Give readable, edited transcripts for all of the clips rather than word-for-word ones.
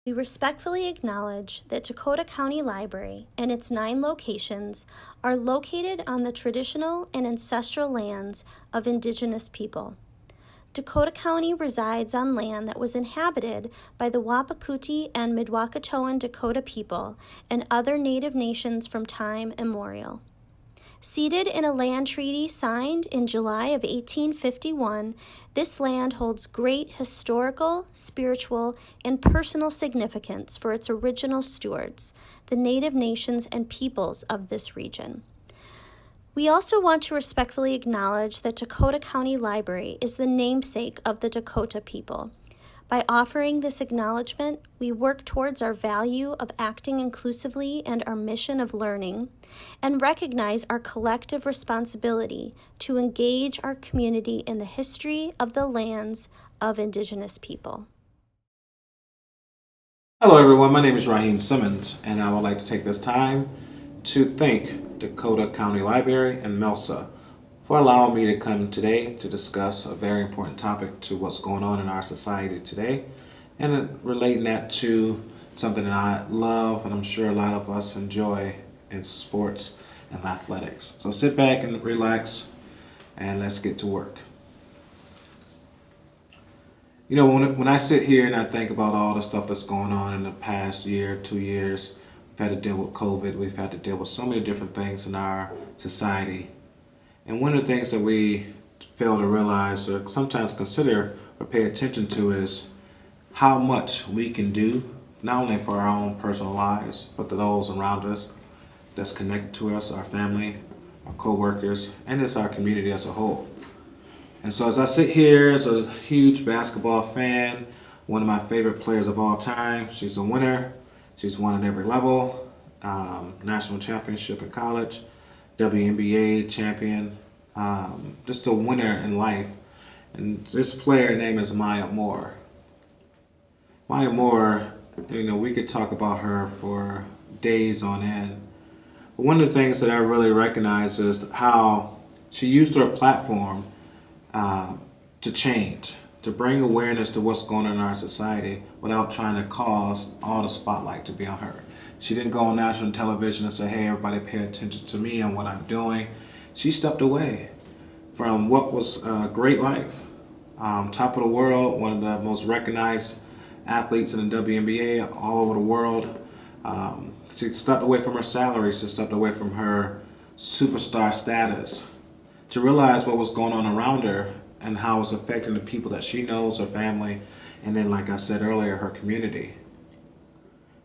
We respectfully acknowledge that Dakota County Library and its 9 locations are located on the traditional and ancestral lands of Indigenous people. Dakota County resides on land that was inhabited by the Wapakute and Midwakatoan Dakota people and other Native nations from time immemorial. Seated in a land treaty signed in July of 1851, this land holds great historical, spiritual, and personal significance for its original stewards, the Native nations and peoples of this region. We also want to respectfully acknowledge that Dakota County Library is the namesake of the Dakota people. By offering this acknowledgement, we work towards our value of acting inclusively and our mission of learning, and recognize our collective responsibility to engage our community in the history of the lands of Indigenous people. Hello, everyone. My name is Raheem Simmons, and I would like to take this time to thank Dakota County Library and MELSA for allowing me to come today to discuss a very important topic to what's going on in our society today, and relating that to something that I love and I'm sure a lot of us enjoy in sports and athletics. So sit back and relax, and let's get to work. You know, when I sit here and I think about all the stuff that's going on in the past year, 2 years, we've had to deal with COVID, we've had to deal with so many different things in our society. And one of the things that we fail to realize or sometimes consider or pay attention to is how much we can do, not only for our own personal lives, but to those around us that's connected to us, our family, our co-workers, and it's our community as a whole. And so as I sit here as a huge basketball fan, one of my favorite players of all time, she's a winner. She's won at every level, national championship in college, WNBA champion, just a winner in life. And this player name is Maya Moore. Maya Moore, you know, we could talk about her for days on end. But one of the things that I really recognize is how she used her platform to change, to bring awareness to what's going on in our society without trying to cause all the spotlight to be on her. She didn't go on national television and say, hey, everybody pay attention to me and what I'm doing. She stepped away from what was a great life. Top of the world, one of the most recognized athletes in the WNBA all over the world. She stepped away from her salary. She stepped away from her superstar status to realize what was going on around her and how it was affecting the people that she knows, her family, and then, like I said earlier, her community.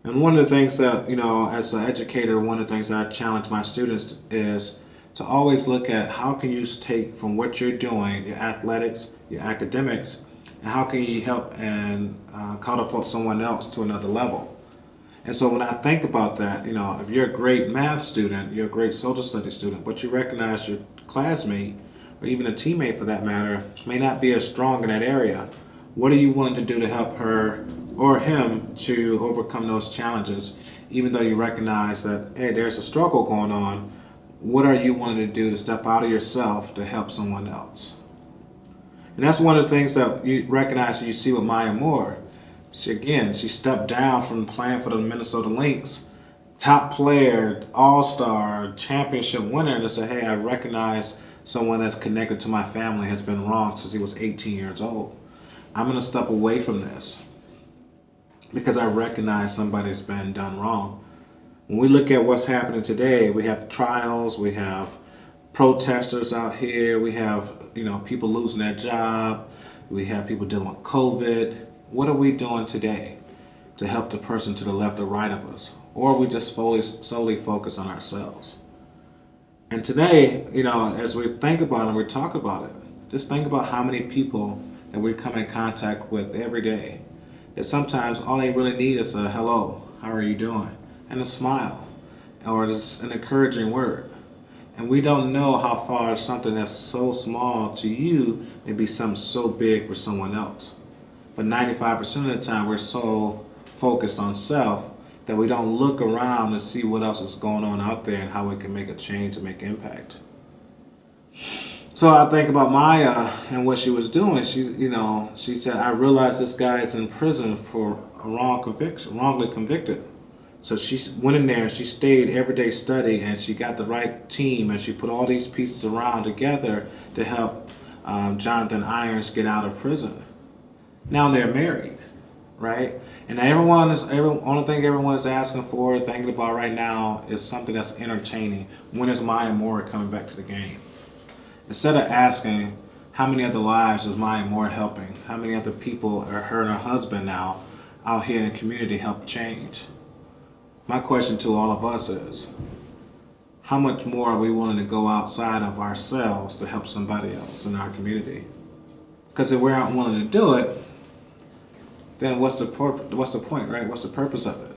And one of the things that, you know, as an educator, one of the things that I challenge my students is to always look at how can you take from what you're doing, your athletics, your academics, and how can you help and catapult someone else to another level. And so when I think about that, you know, if you're a great math student, you're a great social studies student, but you recognize your classmate, or even a teammate for that matter, may not be as strong in that area, what are you willing to do to help her or him to overcome those challenges, even though you recognize that, hey, there's a struggle going on? What are you willing to do to step out of yourself to help someone else? And that's one of the things that you recognize and you see with Maya Moore. She stepped down from playing for the Minnesota Lynx, top player, all-star, championship winner, and to say, hey, I recognize someone that's connected to my family has been wrong since he was 18 years old. I'm going to step away from this because I recognize somebody's been done wrong. When we look at what's happening today, we have trials, we have protesters out here, we have, you know, people losing their job, we have people dealing with COVID. What are we doing today to help the person to the left or right of us? Or are we just solely focus on ourselves? And today, you know, as we think about it and we talk about it, just think about how many people that we come in contact with every day. That sometimes all they really need is a hello, how are you doing? And a smile, or just an encouraging word. And we don't know how far something that's so small to you may be something so big for someone else. But 95% of the time, we're so focused on self that we don't look around to see what else is going on out there and how we can make a change and make impact. So I think about Maya and what she was doing. She said, I realized this guy is in prison for a wrong conviction, wrongly convicted. So she went in there and she stayed every day study and she got the right team and she put all these pieces around together to help Jonathan Irons get out of prison. Now they're married, right? And only thing everyone is asking for, thinking about right now is something that's entertaining. When is Maya Moore coming back to the game? Instead of asking how many other lives is Maya Moore helping, how many other people are her and her husband now out here in the community help change. My question to all of us is, how much more are we willing to go outside of ourselves to help somebody else in our community? Because if we're not willing to do it, then what's the point, right? What's the purpose of it?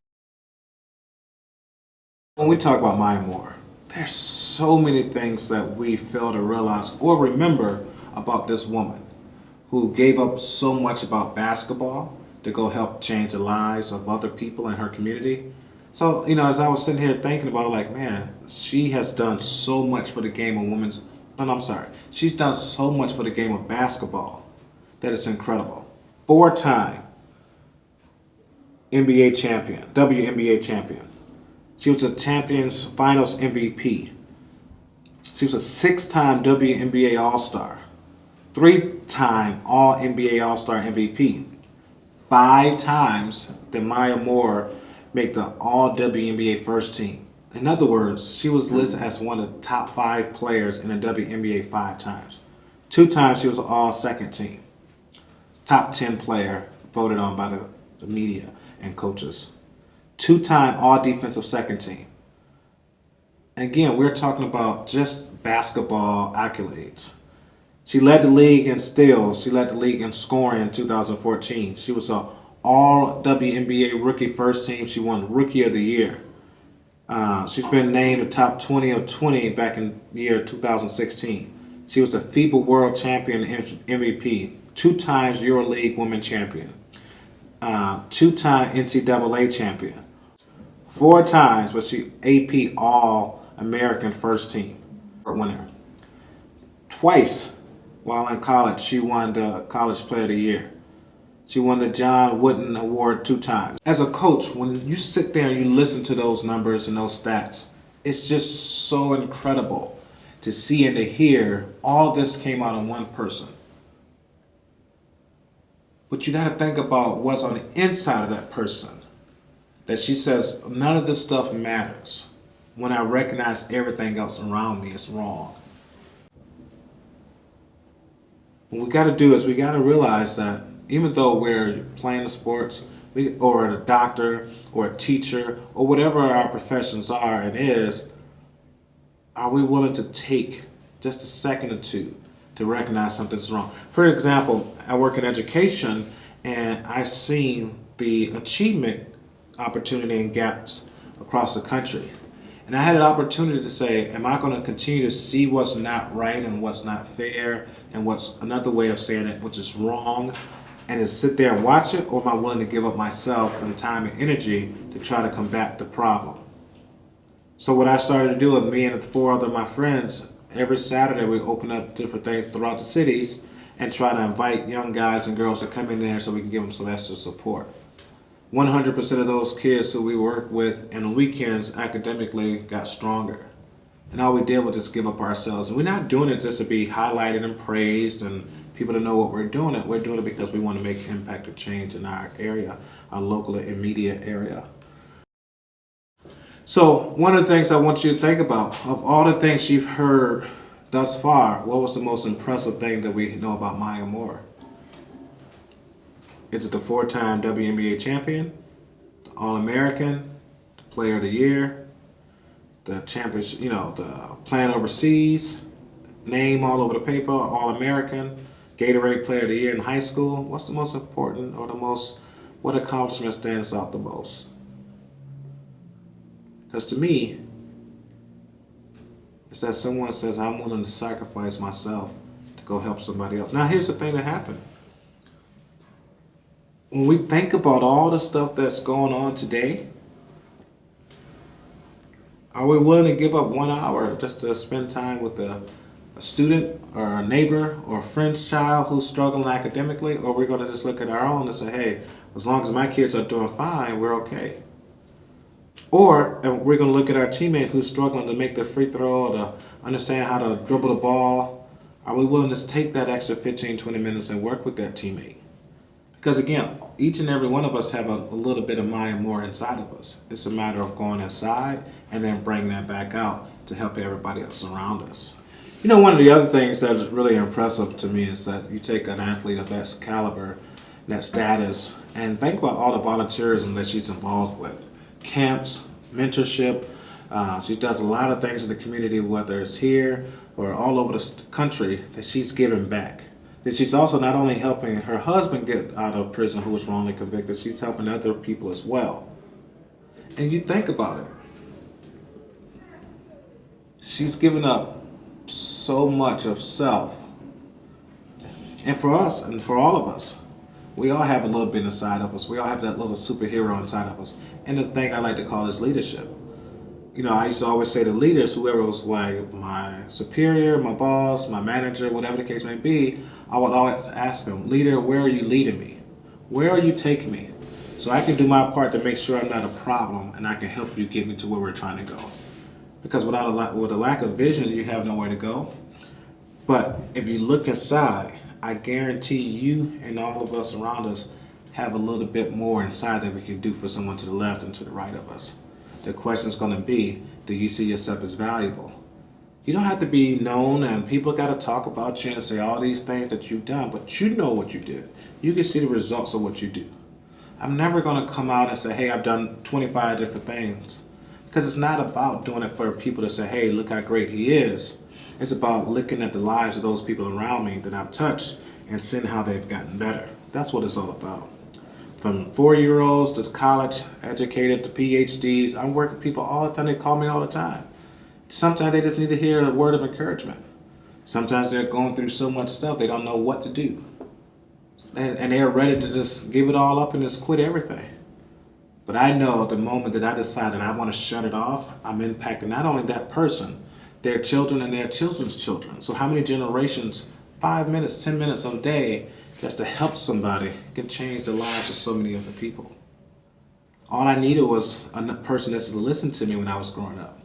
When we talk about Maya Moore, there's so many things that we fail to realize or remember about this woman who gave up so much about basketball to go help change the lives of other people in her community. So, as I was sitting here thinking about it, like, man, she has done so much for the game of she's done so much for the game of basketball that it's incredible. 4-time NBA champion, WNBA champion. She was a Champions Finals MVP. She was a 6-time WNBA All-Star, 3-time All-NBA All-Star MVP. 5 times did Maya Moore make the All-WNBA first team. In other words, she was listed as one of the top 5 players in the WNBA 5 times. 2 times she was All-Second Team. Top 10 player voted on by the media and coaches. 2-time All-Defensive Second Team. Again, we're talking about just basketball accolades. She led the league in steals. She led the league in scoring in 2014. She was an All-WNBA Rookie First Team. She won Rookie of the Year. She's been named the top 20 of 20 back in the year 2016. She was a FIBA World Champion MVP. 2 times EuroLeague Women Champion. 2-time NCAA champion. 4 times was she AP All-American First Team winner. Twice while in college, she won the College Player of the Year. She won the John Wooden Award 2 times. As a coach, when you sit there and you listen to those numbers and those stats, it's just so incredible to see and to hear all this came out of one person. But you got to think about what's on the inside of that person. That she says, none of this stuff matters. When I recognize everything else around me is wrong. What we got to do is we got to realize that even though we're playing the sports, or a doctor, or a teacher, or whatever our professions are and is, are we willing to take just a second or two to recognize something's wrong? For example, I work in education and I've seen the achievement opportunity and gaps across the country. And I had an opportunity to say, am I going to continue to see what's not right and what's not fair and what's another way of saying it, which is wrong, and just sit there and watch it, or am I willing to give up myself and time and energy to try to combat the problem? So what I started to do with me and 4 other my friends, every Saturday we open up different things throughout the cities and try to invite young guys and girls to come in there so we can give them celestial support. 100% of those kids who we work with in the weekends academically got stronger. And all we did was just give up ourselves. And we're not doing it just to be highlighted and praised and people to know what we're doing it. We're doing it because we want to make impact or change in our area, our local and immediate area. So one of the things I want you to think about, of all the things you've heard thus far, what was the most impressive thing that we know about Maya Moore? Is it the 4-time WNBA champion, the All-American, the Player of the Year, the championship, the playing overseas, name all over the paper, All-American, Gatorade Player of the Year in high school? What's the most important or what accomplishment stands out the most? Because to me, it's that someone says, I'm willing to sacrifice myself to go help somebody else. Now, here's the thing that happened. When we think about all the stuff that's going on today, are we willing to give up 1 hour just to spend time with the a student or a neighbor or a friend's child who's struggling academically, or we're going to just look at our own and say, hey, as long as my kids are doing fine, we're okay. Or we're going to look at our teammate who's struggling to make the free throw or to understand how to dribble the ball. Are we willing to take that extra 15, 20 minutes and work with that teammate? Because again, each and every one of us have a little bit of Maya Moore inside of us. It's a matter of going inside and then bringing that back out to help everybody else around us. You know, one of the other things that's really impressive to me is that you take an athlete of that caliber, that status, and think about all the volunteerism that she's involved with. Camps, mentorship. She does a lot of things in the community, whether it's here or all over the country, that she's giving back. That she's also not only helping her husband get out of prison who was wrongly convicted, she's helping other people as well. And you think about it. She's given up so much of self. And for us, and for all of us, we all have a little bit inside of us. We all have that little superhero inside of us. And the thing I like to call is leadership. You know, I used to always say to leaders, whoever was my superior, my boss, my manager, whatever the case may be, I would always ask them, leader, where are you leading me? Where are you taking me? So I can do my part to make sure I'm not a problem and I can help you get me to where we're trying to go. Because with a lack of vision, you have nowhere to go. But if you look inside, I guarantee you and all of us around us have a little bit more inside that we can do for someone to the left and to the right of us. The question is going to be, do you see yourself as valuable? You don't have to be known and people got to talk about you and say all these things that you've done, but you know what you did. You can see the results of what you do. I'm never going to come out and say, hey, I've done 25 different things. Because it's not about doing it for people to say, hey, look how great he is. It's about looking at the lives of those people around me that I've touched and seeing how they've gotten better. That's what it's all about. From 4-year-olds to college educated to PhDs, I'm working with people all the time. They call me all the time. Sometimes they just need to hear a word of encouragement. Sometimes they're going through so much stuff they don't know what to do. And they're ready to just give it all up and just quit everything. But I know the moment that I decided I want to shut it off, I'm impacting not only that person, their children and their children's children. So how many generations, 5 minutes, 10 minutes a day, just to help somebody can change the lives of so many other people. All I needed was a person that's to listen to me when I was growing up.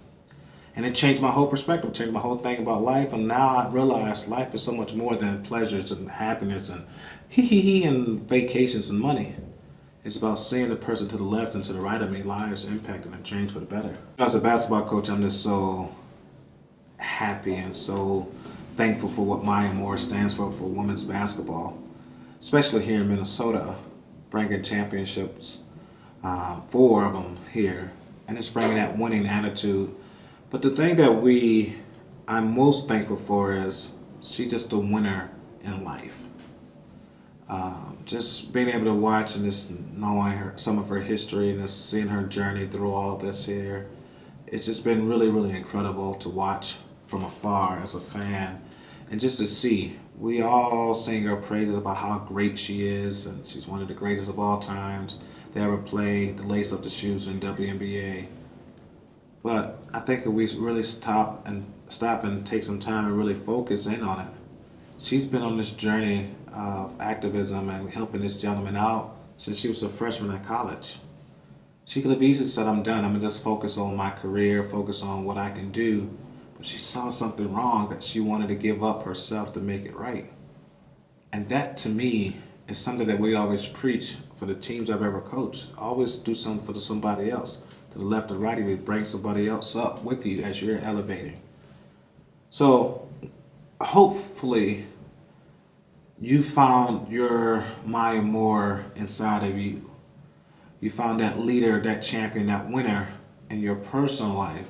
And it changed my whole perspective, changed my whole thing about life. And now I realize life is so much more than pleasures and happiness and hee and vacations and money. It's about seeing the person to the left and to the right of me, lives impacted and changed for the better. As a basketball coach, I'm just so happy and so thankful for what Maya Moore stands for women's basketball, especially here in Minnesota, bringing championships, 4 of them here, and it's bringing that winning attitude. But the thing that I'm most thankful for is she's just a winner in life. Just being able to watch and just knowing some of her history and just seeing her journey through all of this here, it's just been really, really incredible to watch from afar as a fan. And just to see, we all sing her praises about how great she is, and she's one of the greatest of all times to ever play the lace up the shoes in WNBA. But I think if we really stop and take some time and really focus in on it, she's been on this journey of activism and helping this gentleman out since she was a freshman at college. She could have easily said, I'm done, I'm gonna just focus on my career, focus on what I can do. But she saw something wrong that she wanted to give up herself to make it right. And that to me is something that we always preach for the teams I've ever coached. Always do something for somebody else. To the left or right of you, bring somebody else up with you as you're elevating. So hopefully you found your Maya Moore inside of you. You found that leader, that champion, that winner in your personal life.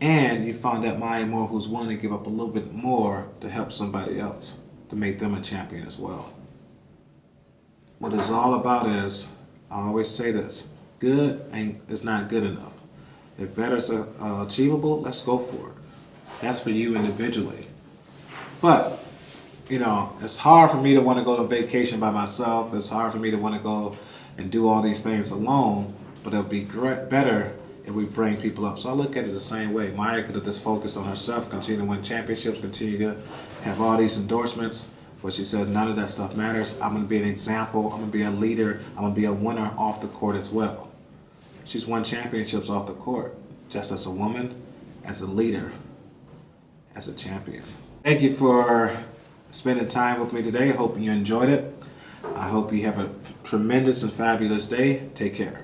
And you found that Maya Moore who's willing to give up a little bit more to help somebody else, to make them a champion as well. What it's all about is, I always say this, good is not good enough. If better is achievable, let's go for it. That's for you individually. But, you know, it's hard for me to want to go on vacation by myself. It's hard for me to want to go and do all these things alone. But it'll be better and we bring people up. So I look at it the same way. Maya could have just focused on herself, continue to win championships, continue to have all these endorsements, but she said none of that stuff matters. I'm going to be an example. I'm going to be a leader. I'm going to be a winner off the court as well. She's won championships off the court, just as a woman, as a leader, as a champion. Thank you for spending time with me today. I hope you enjoyed it. I hope you have a tremendous and fabulous day. Take care.